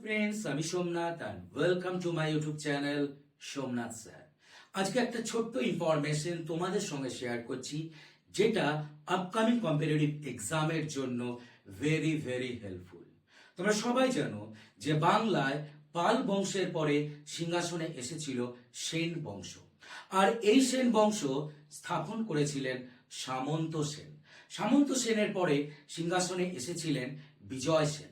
Friends, আমি Somnath and welcome to my YouTube channel Somnath sir. আজকে একটা ছোট্ট ইনফরমেশন তোমাদের সঙ্গে শেয়ার করছি, যেটা আপকামিং কম্পিটিটিভ এক্সামের জন্য ভেরি ভেরি হেল্পফুল। তোমরা সবাই জানো যে বাংলায় পাল বংশের পরে সিংহাসনে এসেছিল সেন বংশ, আর এই সেন বংশ স্থাপন করেছিলেন সামন্ত সেন। সামন্ত সেনের পরে সিংহাসনে এসেছিলেন বিজয় সেন।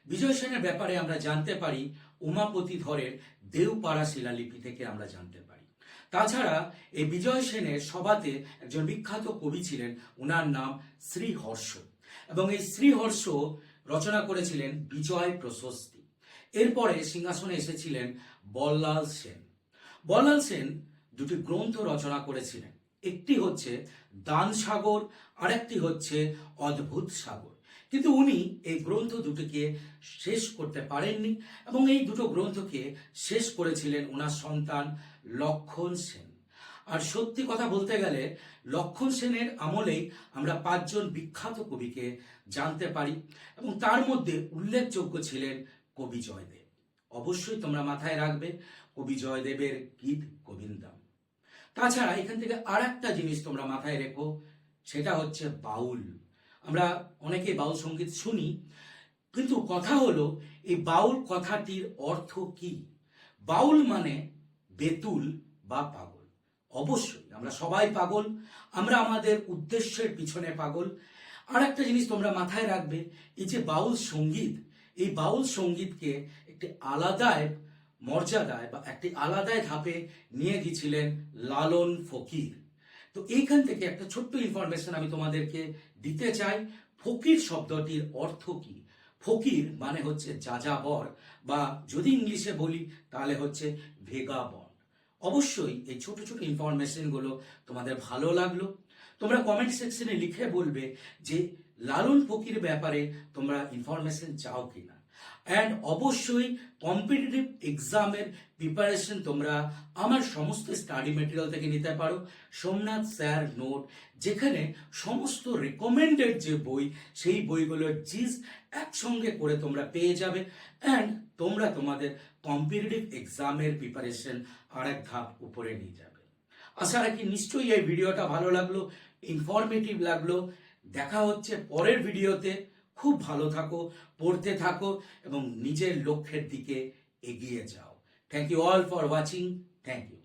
বিজয় সেনের ব্যাপারে আমরা জানতে পারি উমাপতি ধরের দেওপাড়া শিলালিপি থেকে আমরা জানতে পারি। তাছাড়া এই বিজয় সেনের সভাতে একজন বিখ্যাত কবি ছিলেন, ওনার নাম শ্রীহর্ষ, এবং এই শ্রীহর্ষ রচনা করেছিলেন বিজয় প্রশস্তি। এরপরে সিংহাসনে এসেছিলেন বল্লাল সেন। বল্লাল সেন দুটি গ্রন্থ রচনা করেছিলেন, একটি হচ্ছে দান সাগর, আরেকটি হচ্ছে অদ্ভুত সাগর। কিন্তু উনি এই গ্রন্থ দুটিকে শেষ করতে পারেননি, এবং এই দুটো গ্রন্থকে শেষ করেছিলেন ওনার সন্তান লক্ষণ সেন। আর সত্যি কথা বলতে গেলে লক্ষণ সেনের আমলেই আমরা 5 জন বিখ্যাত কবিকে জানতে পারি, এবং তার মধ্যে উল্লেখযোগ্য ছিলেন কবি জয়দেব। অবশ্যই তোমরা মাথায় রাখবে কবি জয়দেবের গীত গোবিন্দম। তাছাড়া এখান থেকে আর একটা জিনিস তোমরা মাথায় রেখো, সেটা হচ্ছে বাউল। আমরা অনেকে বাউল সঙ্গীত শুনি, কিন্তু কথা হলো এই বাউল কথাটির অর্থ কি? বাউল মানে বেতুল বা পাগল। অবশ্যই আমরা সবাই পাগল, আমরা আমাদের উদ্দেশ্যের পিছনে পাগল। আর একটা জিনিস তোমরা মাথায় রাখবে, এই যে বাউল সঙ্গীত, এই বাউল সঙ্গীতকে একটি আলাদায় মর্যাদায় বা একটি আলাদায় ধাপে নিয়ে গিয়েছিলেন লালন ফকির। তো এইখান থেকে একটা ছোট্ট ইনফরমেশন আমি তোমাদেরকে দিতে চাই। ফকির শব্দটির অর্থ কি? ফকির মানে হচ্ছে যাযাবর, বা যদি ইংলিশে বলি তাহলে হচ্ছে ভেগাবন্ড। অবশ্যই এই ছোট ছোট ইনফরমেশনগুলো তোমাদের ভালো লাগলো। তোমরা কমেন্ট সেকশনে লিখে বলবে যে লালন ফকির ব্যাপারে তোমরা ইনফরমেশন চাও কিনা। অ্যান্ড অবশ্যই কম্পিটিটিভ এক্সামের প্রিপারেশন তোমরা আমার সমস্ত স্টাডি মেটেরিয়াল থেকে নিতে পারো, সোমনাথ স্যার নোট, যেখানে সমস্ত রেকমেন্ডেড যে বই, সেই বইগুলোর জিস একসঙ্গে করে তোমরা পেয়ে যাবে। অ্যান্ড তোমরা তোমাদের কম্পিটিটিভ এক্সামের প্রিপারেশন আর এক ধাপ উপরে নিয়ে যাবে। আশা রাখি নিশ্চয়ই এই ভিডিওটা ভালো লাগলো, ইনফরমেটিভ লাগলো। দেখা হচ্ছে পরের ভিডিওতে। খুব ভালো থাকো, পড়তে থাকো এবং নিজের লক্ষ্যের দিকে এগিয়ে যাও। Thank you all for watching. Thank you.